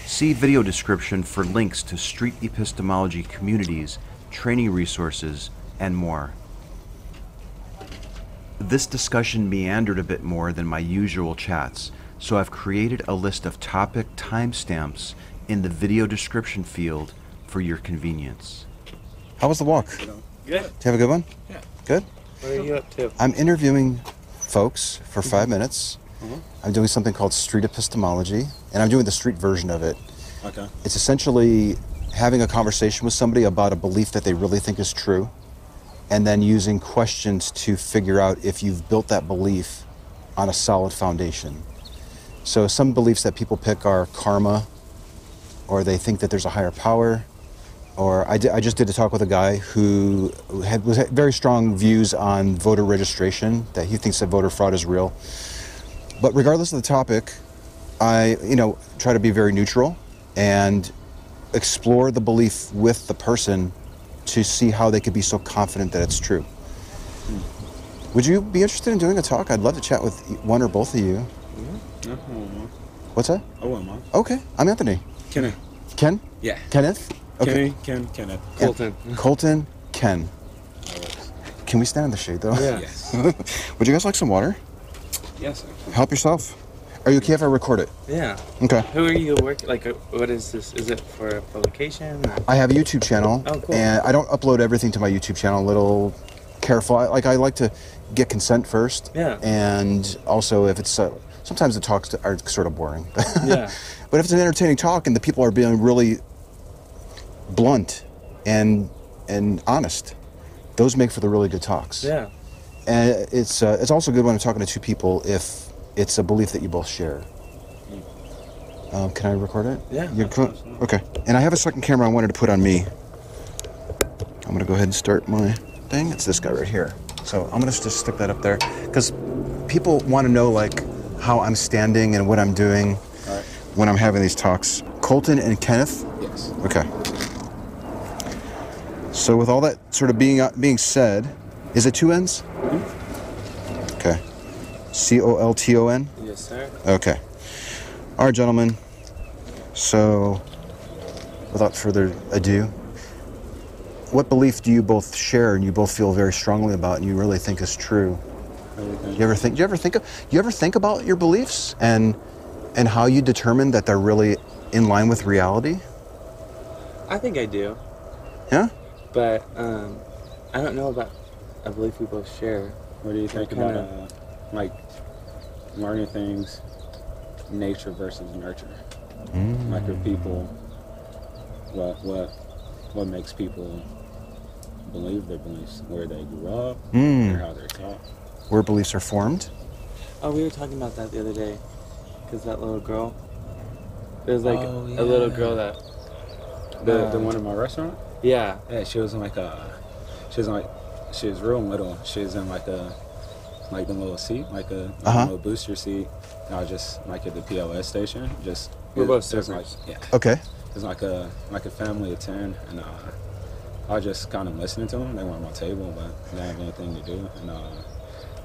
See video description for links to Street Epistemology communities, training resources, and more. This discussion meandered a bit more than my usual chats, so I've created a list of topic timestamps in the video description field for your convenience. How was the walk? Good. Did you have a good one? Yeah. Good? What are you up to? I'm interviewing folks for 5 minutes. I'm doing something called Street Epistemology, and I'm doing the street version of it. Okay. It's essentially having a conversation with somebody about a belief that they really think is true, and then using questions to figure out if you've built that belief on a solid foundation. So some beliefs that people pick are karma, or they think that there's a higher power, or I just did a talk with a guy who had very strong views on voter registration, that he thinks that voter fraud is real. But regardless of the topic, I try to be very neutral and explore the belief with the person to see how they could be so confident that it's true. Would you be interested in doing a talk? I'd love to chat with one or both of you. Yeah. What's that? I wouldn't mind. Okay, I'm Anthony. Kenneth. Ken? Yeah. Kenneth? Okay. Kenneth. Colton. Colton, Ken. Can we stand in the shade though? Yeah. Yes. Would you guys like some water? Yes, actually. Help yourself. Are you okay if I record it? Yeah. Okay. Who are you working? Like, what is this? Is it for a publication? Or? I have a YouTube channel. Oh, cool. And I don't upload everything to my YouTube channel. A little careful. I like to get consent first. Yeah. And also, if it's sometimes the talks are sort of boring. Yeah. But if it's an entertaining talk and the people are being really blunt and honest, those make for the really good talks. Yeah. And it's also good when I'm talking to two people if it's a belief that you both share. Can I record it? Yeah. Okay. And I have a second camera I wanted to put on me. I'm going to go ahead and start my thing. It's this guy right here. So I'm going to just stick that up there because people want to know like how I'm standing and what I'm doing when I'm having these talks. Colton and Kenneth? Yes. Okay. So with all that sort of being said, is it two N's? Mm-hmm. Okay. Colton? Yes, sir. Okay. All right, gentlemen. So, without further ado, what belief do you both share and you both feel very strongly about and you really think is true? Everything. Do you ever think about your beliefs and how you determine that they're really in line with reality? I think I do. Yeah? But I don't know about a belief we both share. What do you think about like learning things, nature versus nurture? Like for people, what makes people believe their beliefs, where they grew up, or how they're taught? Where beliefs are formed? Oh, we were talking about that the other day. Because that little girl, there's like a little girl that The one in my restaurant? Yeah. Yeah, she was real little. She was in like the little seat, like a little booster seat. And I was just like at the POS station. We're both there's surfers. Okay. There's like a family of 10, and I was just kind of listening to them. They were on my table, but they didn't have anything to do. And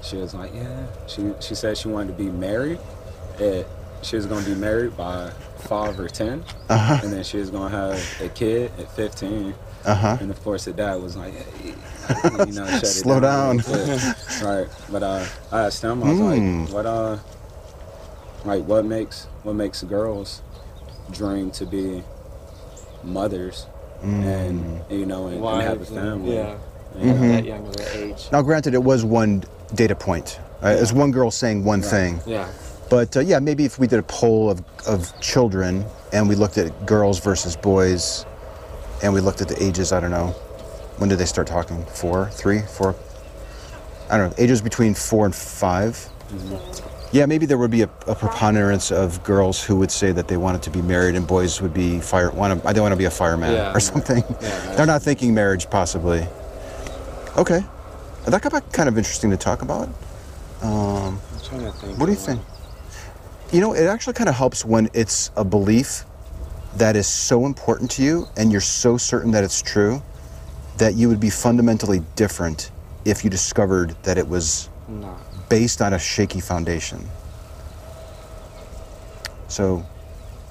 she was like, yeah. She said she wanted to be married. She was going to be married by 5 or 10, and then she was going to have a kid at 15. And of course, the dad was like, hey, shut Slow it down. down. Right. But I asked him, I was like, what makes girls dream to be mothers and have a family? Yeah. At that young of an age. Now, granted, it was one data point. It was one girl saying one thing. Yeah. But maybe if we did a poll of children and we looked at girls versus boys and we looked at the ages, I don't know, when did they start talking? 4, 3, 4? I don't know, ages between 4 and 5. Yeah, maybe there would be a preponderance of girls who would say that they wanted to be married and boys would be they want to be a fireman or something. Yeah, they're not thinking marriage, possibly. Okay. That got kind of interesting to talk about. I'm trying to think. What do you think? It actually kind of helps when it's a belief that is so important to you and you're so certain that it's true that you would be fundamentally different if you discovered that it was based on a shaky foundation. So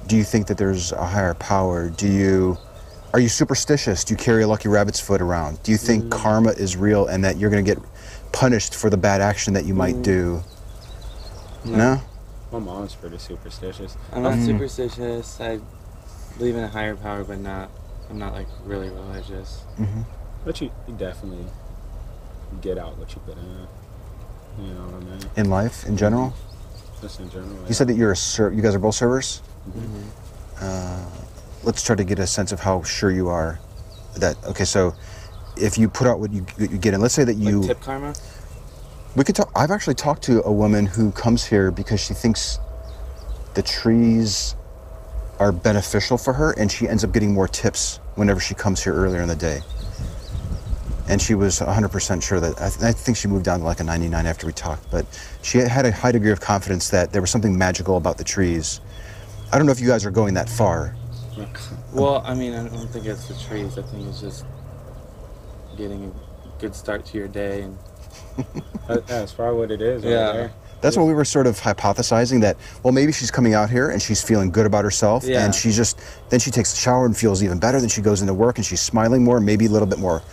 Do you think that there's a higher power? Are you superstitious? Do you carry a lucky rabbit's foot around? Do you think karma is real and that you're going to get punished for the bad action that you might do? No? My mom's pretty superstitious. I'm not superstitious. I believe in a higher power, but I'm not like really religious. But you definitely get out what you put in. You know what I mean? In life, in general? Just in general. You said that you guys are both servers? Let's try to get a sense of how sure you are that, okay, so if you put out what you get in, let's say that you... Like tip karma? We could talk. I've actually talked to a woman who comes here because she thinks the trees are beneficial for her, and she ends up getting more tips whenever she comes here earlier in the day. And she was 100% sure that, I think she moved down to like a 99 after we talked, but she had a high degree of confidence that there was something magical about the trees. I don't know if you guys are going that far. Well, I mean, I don't think it's the trees. I think it's just getting a good start to your day. And that's probably what it is. Yeah. Right there. That's what we were sort of hypothesizing, that, well, maybe she's coming out here and she's feeling good about herself, and then she takes a shower and feels even better, then she goes into work and she's smiling more, maybe a little bit more,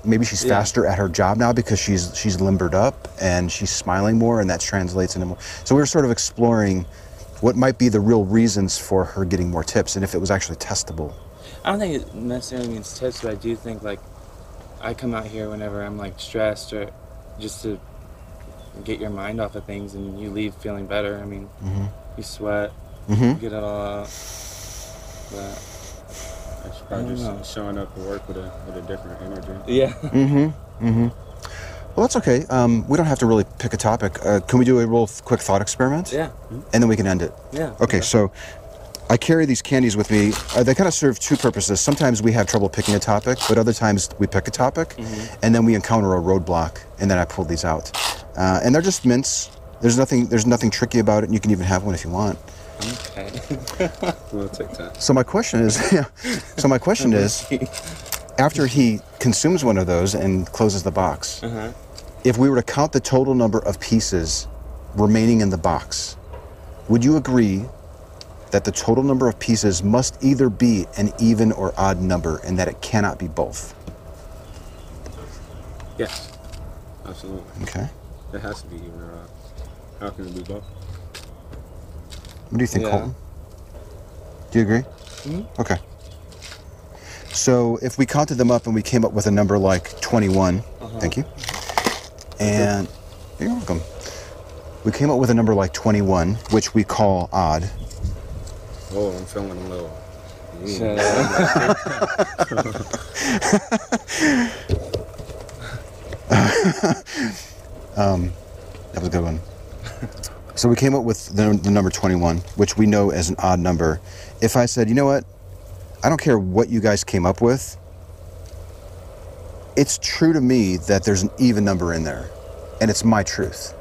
maybe she's faster at her job now because she's limbered up and she's smiling more, and that translates into more. So we were sort of exploring what might be the real reasons for her getting more tips, and if it was actually testable. I don't think it necessarily means tips, but I do think, like, I come out here whenever I'm, like, stressed or just to get your mind off of things, and you leave feeling better. I mean, you sweat, get it all out. But It's probably just showing up to work with a different energy. Yeah. Well, that's okay. We don't have to really pick a topic. Can we do a real quick thought experiment? Yeah. And then we can end it. Yeah. Okay, so I carry these candies with me. They kind of serve two purposes. Sometimes we have trouble picking a topic, but other times we pick a topic, and then we encounter a roadblock, and then I pull these out. And they're just mints. There's nothing tricky about it, and you can even have one if you want. Okay. We'll take that. So my question is, after he consumes one of those and closes the box, if we were to count the total number of pieces remaining in the box, would you agree that the total number of pieces must either be an even or odd number, and that it cannot be both? Yes, absolutely. Okay. It has to be even or odd. How can it be both? What do you think, Colton? Do you agree? Okay. So if we counted them up and we came up with a number like 21, thank you. And you're welcome. We came up with a number like 21, which we call odd. Oh, I'm feeling a little. That was a good one. So we came up with the number 21, which we know as an odd number. If I said, you know what, I don't care what you guys came up with, it's true to me that there's an even number in there, and it's my truth.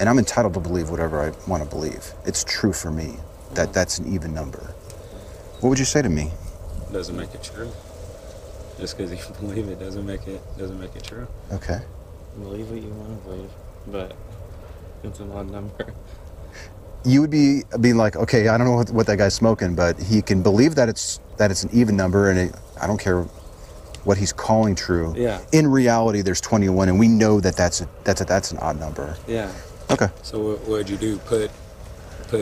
And I'm entitled to believe whatever I want to believe. It's true for me that that's an even number. What would you say to me? Doesn't make it true. Just because you believe it doesn't make it true. Okay. Believe what you want to believe, but it's an odd number. You would be being like, okay, I don't know what that guy's smoking, but he can believe that it's an even number, and I don't care what he's calling true. Yeah. In reality, there's 21, and we know that that's an odd number. Yeah. Okay. So what would you do? Put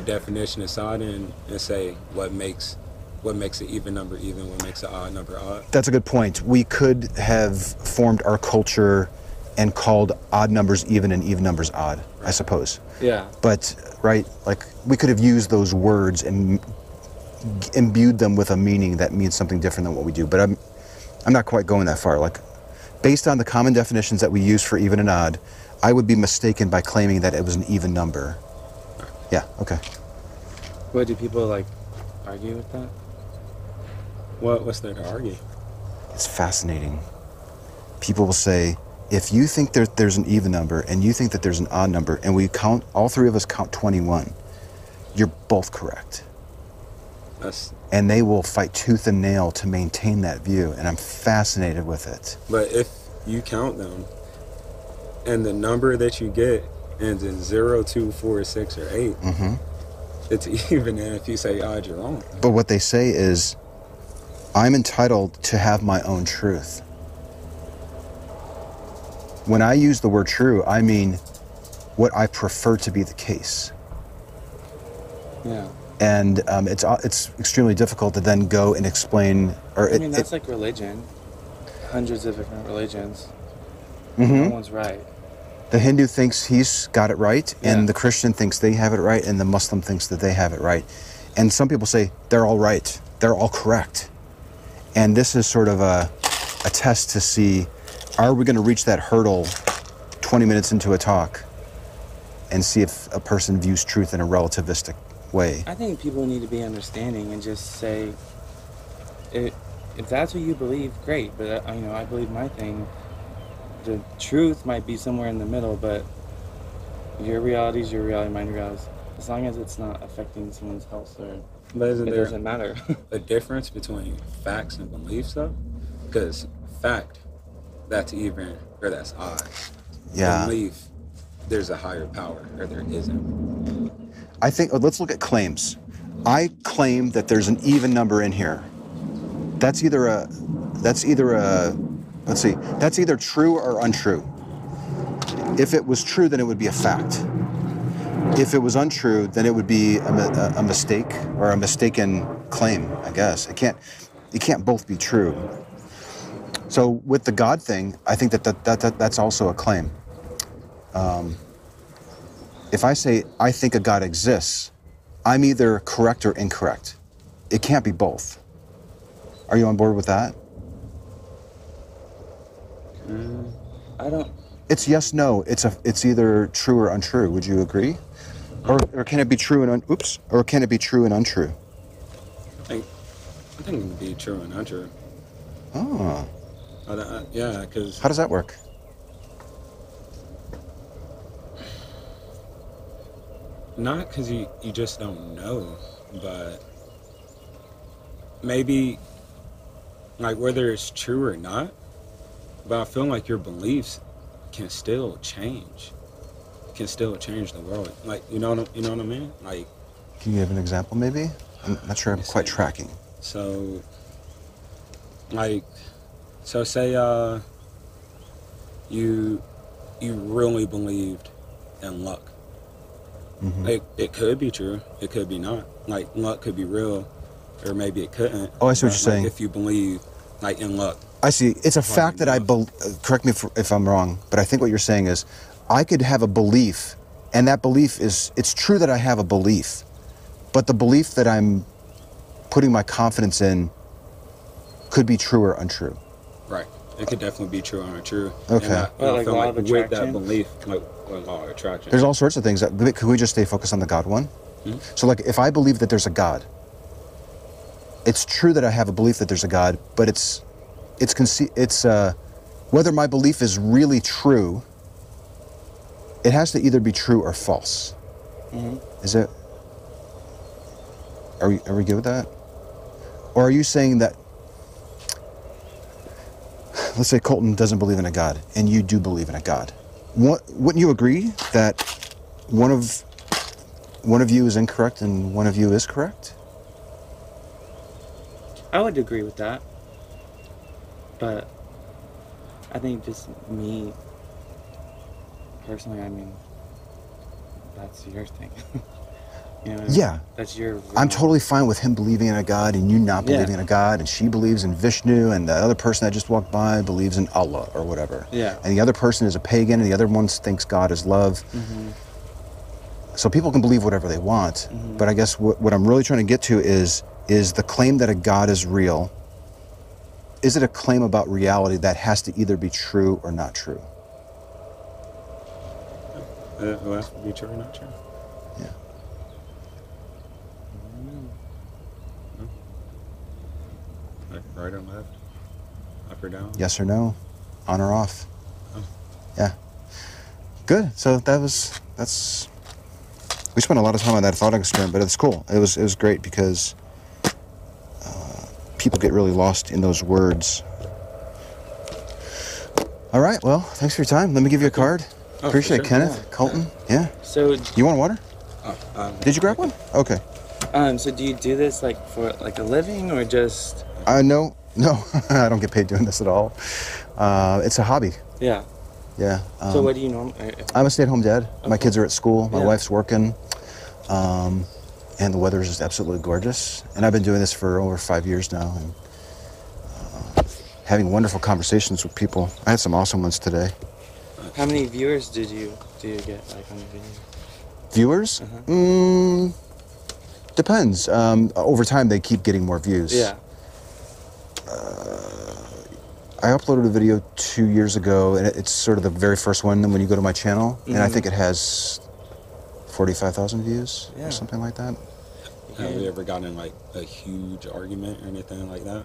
definition aside and say what makes an even number even, what makes an odd number odd? That's a good point. We could have formed our culture and called odd numbers even and even numbers odd, I suppose. Yeah. But, right, like, we could have used those words and imbued them with a meaning that means something different than what we do. But I'm not quite going that far. Like, based on the common definitions that we use for even and odd, I would be mistaken by claiming that it was an even number. Yeah, okay. What, do people, like, argue with that? What's there to argue? It's fascinating. People will say, if you think there's an even number and you think that there's an odd number, and all three of us count 21, you're both correct. And they will fight tooth and nail to maintain that view, and I'm fascinated with it. But if you count them, and the number that you get ends in 0, 2, 4, 6, or 8, it's even if you say odd, you're wrong. But what they say is, I'm entitled to have my own truth. When I use the word true, I mean what I prefer to be the case. Yeah. And it's extremely difficult to then go and explain. Or I mean, that's like religion. Hundreds of different religions. Mm-hmm. No one's right. The Hindu thinks he's got it right, and Yeah. the Christian thinks they have it right, and the Muslim thinks that they have it right. And some people say they're all right, they're all correct. And this is sort of a test to see, are we going to reach that hurdle 20 minutes into a talk and see if a person views truth in a relativistic way? I think people need to be understanding and just say, if that's what you believe, great. But I believe my thing. The truth might be somewhere in the middle, but your reality is your reality, my reality is. As long as it's not affecting someone's health, or But isn't it there doesn't matter. a difference between facts and beliefs, though? Because fact, that's even, or that's odd. Yeah. Belief, there's a higher power, or there isn't. I think, let's look at claims. I claim that there's an even number in here. That's either true or untrue. If it was true, then it would be a fact. If it was untrue, then it would be a mistake or a mistaken claim, I guess. It can't both be true. So with the God thing, I think that's also a claim. If I say, I think a God exists, I'm either correct or incorrect. It can't be both. Are you on board with that? I don't. It's yes, no. It's either true or untrue. Would you agree? Or can it be true and or can it be true and untrue? I think it can be true and untrue. Oh. Yeah, because How does that work? not because you just don't know, but maybe like whether it's true or not. But I feel like your beliefs can still change. Can still change the world. Like you know what I mean? Like, Can you give an example, maybe? I'm not sure I'm quite tracking. so say you really believed in luck. Mm-hmm. It could be true. It could be not. Like luck could be real, or maybe it couldn't. Oh, I see what But, you're saying. If you believe like in luck. I see. It's a fact that correct me if I'm wrong, but I think what you're saying is I could have a belief, and that belief it's true that I have a belief, but the belief that I'm putting my confidence in could be true or untrue. Right. It could definitely be true or untrue. Okay. And I Like feel law like of with that attraction? belief, like law of attraction. There's all sorts of things. Could we just stay focused on the God one? Mhm. So like if I believe that there's a God, it's true that I have a belief that there's a God, but it's whether my belief is really true, it has to either be true or false. Mhm. Is it? Are we good with that? Or are you saying that, let's say Colton doesn't believe in a God, and you do believe in a God. Wouldn't you agree that one of you is incorrect and one of you is correct? I would agree with that. But I think just me, personally, I mean, that's your thing. You know, Yeah. That's your... I'm totally fine with him believing in a God and you not believing in a God, and she believes in Vishnu, and the other person that just walked by believes in Allah or whatever. Yeah. And the other person is a pagan, and the other one thinks God is love. Mm-hmm. So people can believe whatever they want, Mhm. but I guess what I'm really trying to get to is the claim that a God is real. Is it a claim about reality that has to either be true or not true? Will that be true or not true? Yeah. Like right or left? Up or down? Yes or no? On or off? Oh. Yeah. Good. So we spent a lot of time on that thought experiment, but it's cool. It was great because people get really lost in those words. All right. Well, thanks for your time. Let me give you a card. Oh, Appreciate for it, sure. Kenneth, Colton. Yeah. So, You want water? Did you grab one? Okay. So do you do this like for like a living or just? No, I don't get paid doing this at all. It's a hobby. Yeah. Yeah. So what do you normally? I'm a stay-at-home dad. Okay. My kids are at school. My Yeah. wife's working. And the weather is just absolutely gorgeous. And I've been doing this for over 5 years now, and having wonderful conversations with people. I had some awesome ones today. How many viewers do you get like on your video? Viewers? Depends. Over time, they keep getting more views. Yeah. I uploaded a video 2 years ago, and it's sort of the very first one when you go to my channel, and I think it has 45,000 views or something like that. Have you ever gotten in like a huge argument or anything like that?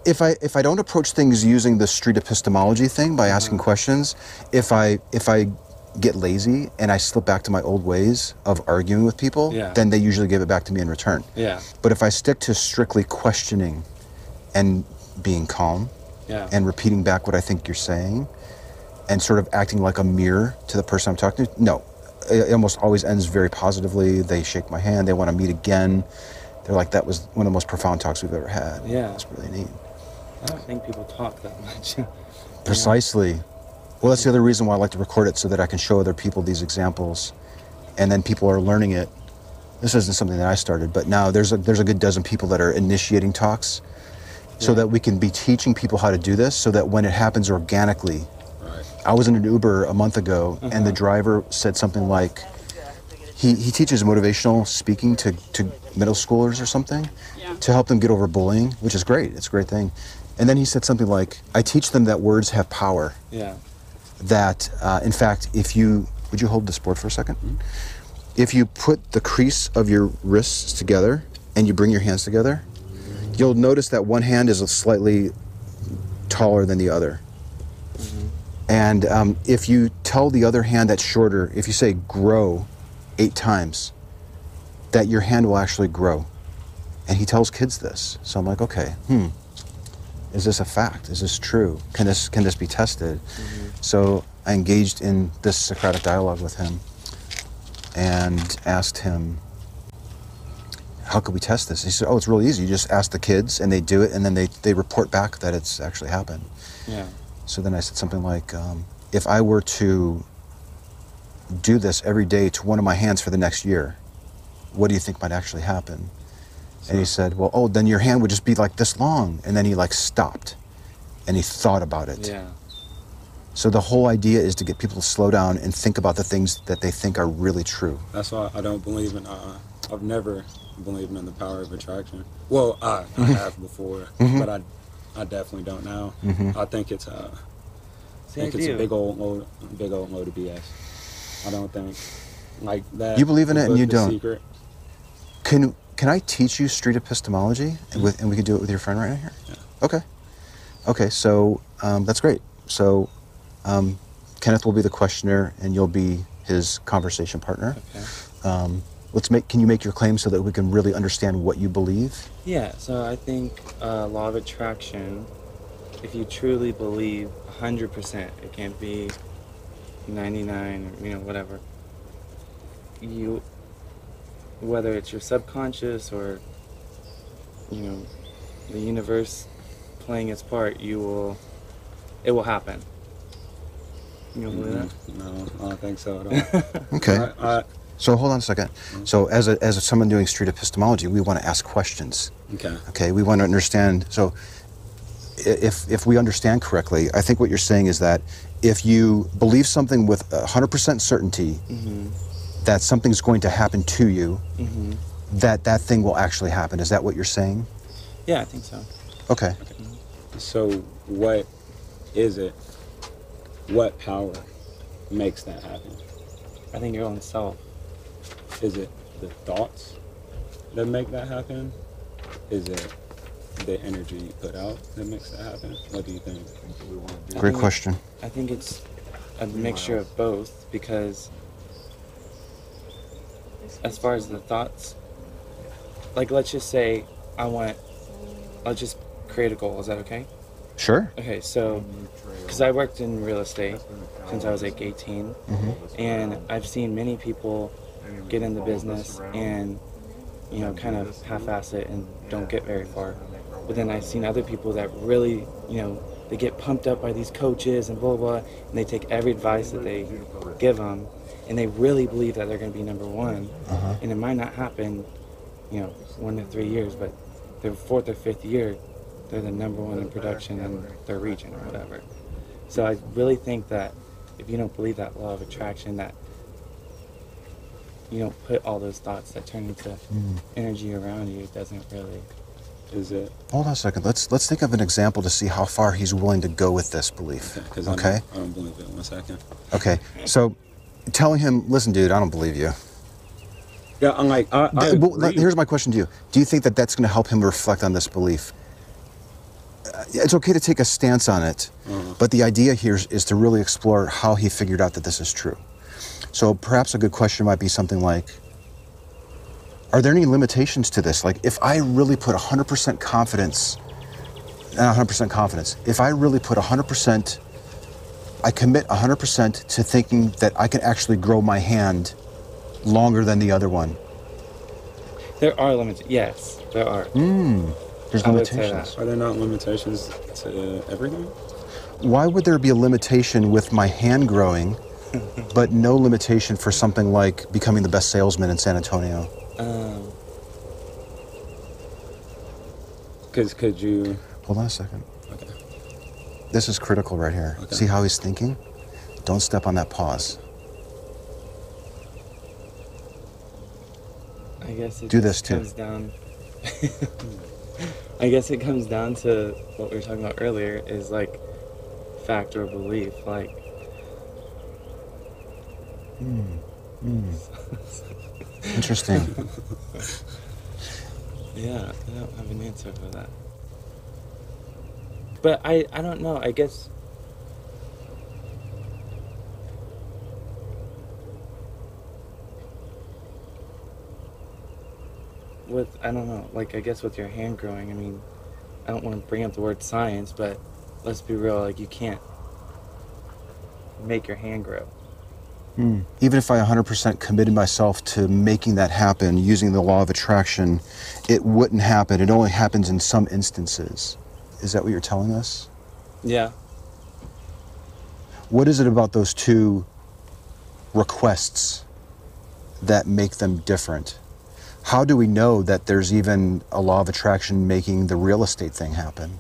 If I don't approach things using the street epistemology thing by asking questions, if I get lazy and I slip back to my old ways of arguing with people, then they usually give it back to me in return. Yeah. But if I stick to strictly questioning and being calm and repeating back what I think you're saying and sort of acting like a mirror to the person I'm talking to, no. It almost always ends very positively. They shake my hand. They want to meet again. They're like, that was one of the most profound talks we've ever had. Yeah. It's really neat. I don't think people talk that much. Precisely. Well, that's the other reason why I like to record it, so that I can show other people these examples. And then people are learning it. This isn't something that I started, but now there's a good dozen people that are initiating talks so that we can be teaching people how to do this, so that when it happens organically. I was in an Uber a month ago, and the driver said something like, he teaches motivational speaking to middle schoolers or something to help them get over bullying, which is great. It's a great thing. And then he said something like, I teach them that words have power. Yeah. That, in fact, would you hold this board for a second? Mm-hmm. If you put the crease of your wrists together and you bring your hands together, you'll notice that one hand is slightly taller than the other. And if you tell the other hand that's shorter, if you say grow 8 times, that your hand will actually grow. And he tells kids this. So I'm like, okay, is this a fact? Is this true? Can this be tested? So I engaged in this Socratic dialogue with him and asked him, how could we test this? He said, oh, it's really easy. You just ask the kids and they do it, and then they report back that it's actually happened. Yeah. So then I said something like, if I were to do this every day to one of my hands for the next year, what do you think might actually happen? And he said, well, then your hand would just be like this long. And then he stopped and he thought about it. Yeah. So the whole idea is to get people to slow down and think about the things that they think are really true. That's why I don't believe in, I've never believed in the power of attraction. Well, I have before, but I definitely don't now. I think it's a big old load of BS. I don't think like that. You believe in it and you don't. Secret. Can I teach you street epistemology and we can do it with your friend right here? Yeah. Okay. So that's great. So Kenneth will be the questioner and you'll be his conversation partner. Okay. Can you make your claim so that we can really understand what you believe? Yeah, so I think law of attraction, if you truly believe 100%, it can't be 99 or whatever. Whether it's your subconscious or the universe playing its part, it will happen. You believe that? No, I don't think so at all. Okay. So hold on a second. So as someone doing street epistemology, we want to ask questions. Okay. We want to understand. So if we understand correctly, I think what you're saying is that if you believe something with 100% certainty that something's going to happen to you, that thing will actually happen. Is that what you're saying? Yeah, I think so. Okay. So what is it? What power makes that happen? I think your own self. Is it the thoughts that make that happen? Is it the energy you put out that makes that happen? What do you think? Great question. I think it's a mixture of both, because as far as the thoughts, let's just say let's just create a goal. Is that okay? Sure. Okay, so, because I worked in real estate since I was 18, and I've seen many people get in the business and, you know, kind of half-ass it and don't get very far. But then I've seen other people that really, you know, they get pumped up by these coaches and blah, blah, and they take every advice that they give them, and they really believe that they're going to be number one. And it might not happen, you know, 1 to 3 years, but their 4th or 5th year, they're the number one in production in their region or whatever. So I really think that if you don't believe that law of attraction, that you don't put all those thoughts that turn into energy around you, it doesn't really. Is it? Hold on a second. Let's think of an example to see how far he's willing to go with this belief. Okay? I don't believe it. 1 second. Okay. So telling him, listen, dude, I don't believe you. Yeah, I'm like, I agree. Here's my question to you. Do you think that that's going to help him reflect on this belief? It's okay to take a stance on it, but the idea here is to really explore how he figured out that this is true. So perhaps a good question might be something like, are there any limitations to this? Like, if I really put 100% confidence, not 100% confidence, if I really put 100%, I commit 100% to thinking that I can actually grow my hand longer than the other one. There are limitations. Yes, there are. There's limitations. Are there not limitations to everything? Why would there be a limitation with my hand growing, but no limitation for something like becoming the best salesman in San Antonio? Could you... Hold on a second. Okay. This is critical right here. Okay. See how he's thinking? Don't step on that pause. I guess it Do this too. comes down. I guess it comes down to what we were talking about earlier, is like fact or belief. Like, Interesting. yeah, I don't have an answer for that. But I don't know. I guess I don't know, like, I guess with your hand growing, I mean, I don't want to bring up the word science, but let's be real, like, you can't make your hand grow. Even if I 100% committed myself to making that happen using the law of attraction, it wouldn't happen. It only happens in some instances. Is that what you're telling us? Yeah. What is it about those two requests that make them different? How do we know that there's even a law of attraction making the real estate thing happen?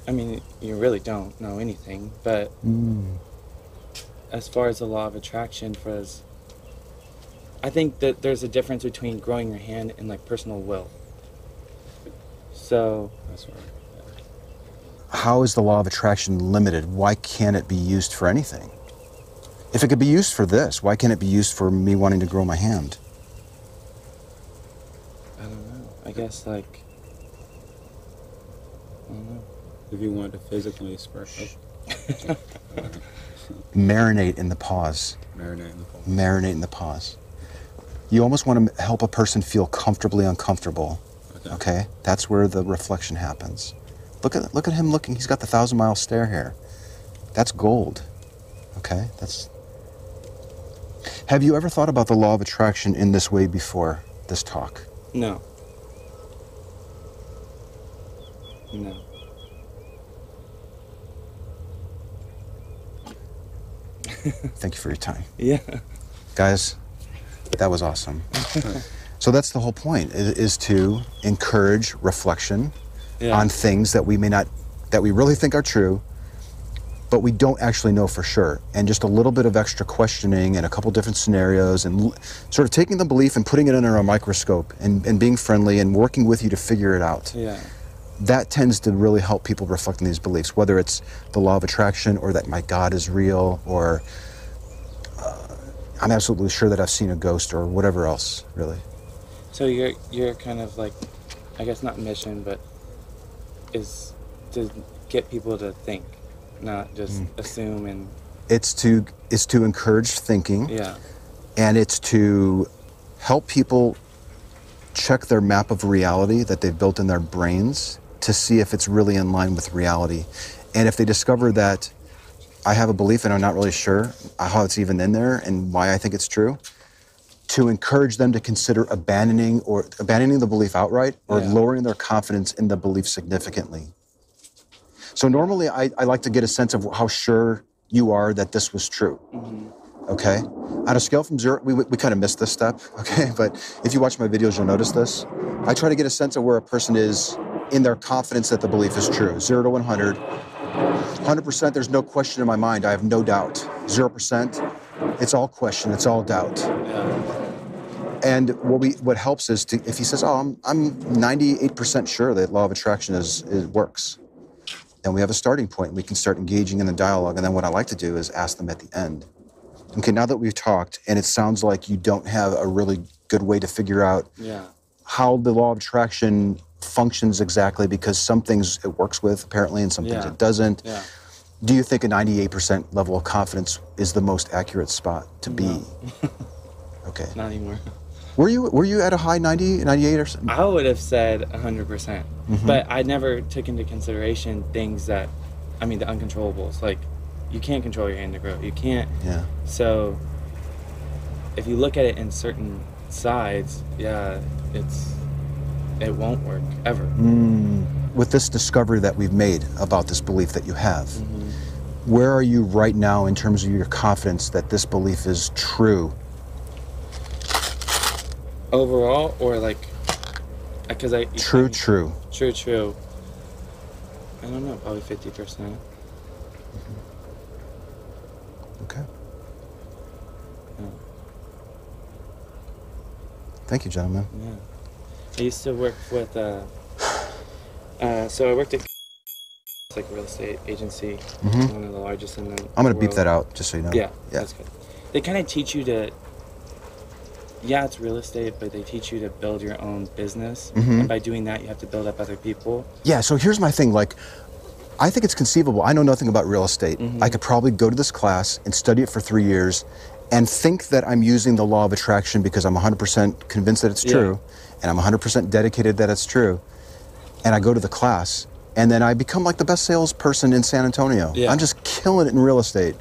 I mean, you really don't know anything, but as far as the law of attraction I think that there's a difference between growing your hand and like personal will. So That's right. How is the law of attraction limited? Why can't it be used for anything? If it could be used for this, why can't it be used for me wanting to grow my hand? I don't know. I guess, like, I don't know. If you want to physically express... Marinate in the pause. Marinate in the pause. Marinate in the pause. You almost want to help a person feel comfortably uncomfortable. Okay? That's where the reflection happens. Look at him looking. He's got the 1,000-mile stare here. That's gold. Okay? Have you ever thought about the law of attraction in this way before this talk? No. No. Thank you for your time. Yeah. Guys, that was awesome. So that's the whole point, is to encourage reflection on things that we really think are true, but we don't actually know for sure. And just a little bit of extra questioning and a couple different scenarios and sort of taking the belief and putting it under a microscope and being friendly and working with you to figure it out. Yeah. That tends to really help people reflect on these beliefs, whether it's the law of attraction or that my God is real or I'm absolutely sure that I've seen a ghost or whatever else, really. So you're kind of like, I guess not mission, but is to get people to think, not just assume and... It's to encourage thinking. Yeah. And it's to help people check their map of reality that they've built in their brains to see if it's really in line with reality. And if they discover that I have a belief and I'm not really sure how it's even in there and why I think it's true, to encourage them to consider abandoning the belief outright or lowering their confidence in the belief significantly. So normally I like to get a sense of how sure you are that this was true. Okay? On a scale from 0, we kind of missed this step, okay? But if you watch my videos, you'll notice this. I try to get a sense of where a person is in their confidence that the belief is true. 0 to 100. 100%, there's no question in my mind. I have no doubt. 0%, it's all question. It's all doubt. And what helps is if he says, "Oh, I'm 98% sure that law of attraction works," then we have a starting point. We can start engaging in the dialogue. And then what I like to do is ask them at the end, "Okay, now that we've talked, and it sounds like you don't have a really good way to figure out how the law of attraction functions exactly, because some things it works with apparently and some things it doesn't. Do you think a 98% level of confidence is the most accurate spot to be?" Okay. Not anymore. Were you at a high 90, 98 or something? I would have said 100%. But I never took into consideration things that, the uncontrollables. Like, you can't control your hand to grow. You can't. Yeah. So, if you look at it in certain sides, it won't work, ever. With this discovery that we've made about this belief that you have, where are you right now in terms of your confidence that this belief is true? Overall, or like, because True. True. I don't know, probably 50%. Okay. Thank you, gentlemen. Yeah. I used to work with, so I worked at like a real estate agency, one of the largest in the I'm going to beep world. that out, just so you know. Yeah, that's good. They kind of teach you to, it's real estate, but they teach you to build your own business. And by doing that, you have to build up other people. Yeah, so here's my thing. Like, I think it's conceivable. I know nothing about real estate. I could probably go to this class and study it for 3 years and think that I'm using the law of attraction because I'm 100% convinced that it's true, and I'm 100% dedicated that it's true. And I go to the class, and then I become like the best salesperson in San Antonio. I'm just killing it in real estate.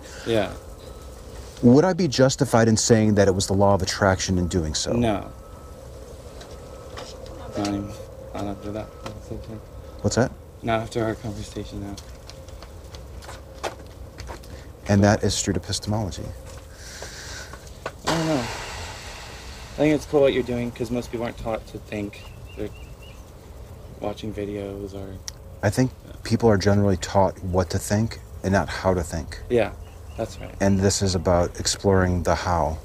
Would I be justified in saying that it was the law of attraction in doing so? No. Not after that. What's that? Not after our conversation now. And that is street epistemology. I don't know. I think it's cool what you're doing because most people aren't taught to think. They're watching videos or... I think people are generally taught what to think and not how to think. Yeah, that's right. And this is about exploring the how.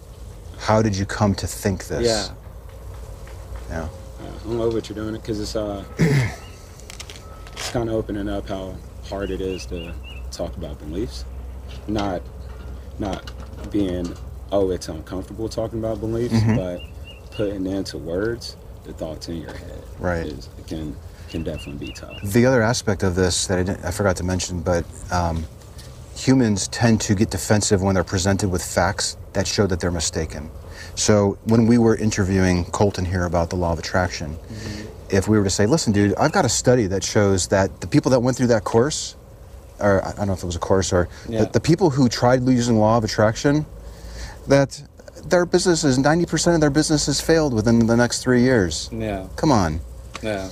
How did you come to think this? Yeah. I love what you're doing because it's kind of opening up how hard it is to talk about beliefs. Not being, it's uncomfortable talking about beliefs, but putting into words the thoughts in your head. Right. Can definitely be tough. The other aspect of this that I forgot to mention, but humans tend to get defensive when they're presented with facts that show that they're mistaken. So when we were interviewing Colton here about the law of attraction, if we were to say, "Listen, dude, I've got a study that shows that the people that went through that course, or I don't know if it was a course, or the people who tried using law of attraction, that their businesses, 90% of their businesses failed within the next 3 years. Yeah. Come on. Yeah.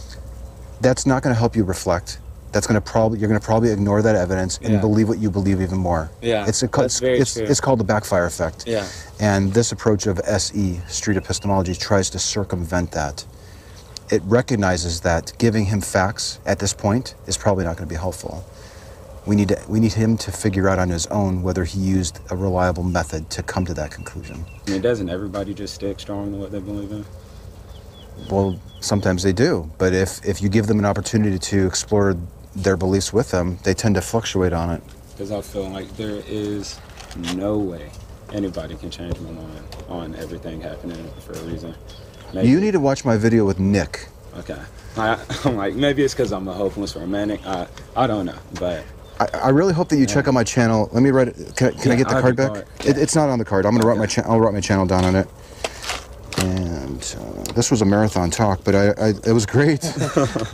That's not going to help you reflect. You're going to probably ignore that evidence and believe what you believe even more. Yeah. It's called the backfire effect. Yeah. And this approach of SE, street epistemology, tries to circumvent that. It recognizes that giving him facts at this point is probably not going to be helpful. We need him to figure out on his own whether he used a reliable method to come to that conclusion. I mean, doesn't everybody just stick strong to what they believe in? Well, sometimes they do, but if you give them an opportunity to explore their beliefs with them, they tend to fluctuate on it. Because I feel like there is no way anybody can change my mind on everything happening for a reason. Maybe. You need to watch my video with Nick. Okay. I'm like, maybe it's because I'm a hopeless romantic. I don't know, but... I really hope that you check out my channel. Let me write it. Can I get the card back? It's not on the card. I'm going to write my I'll write my channel down on it. And this was a marathon talk, but it was great.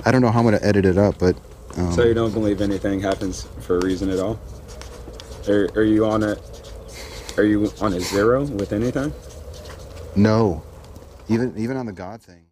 I don't know how I'm going to edit it up, but... So you don't believe anything happens for a reason at all? Are you on a zero with anything? No. Even on the God thing.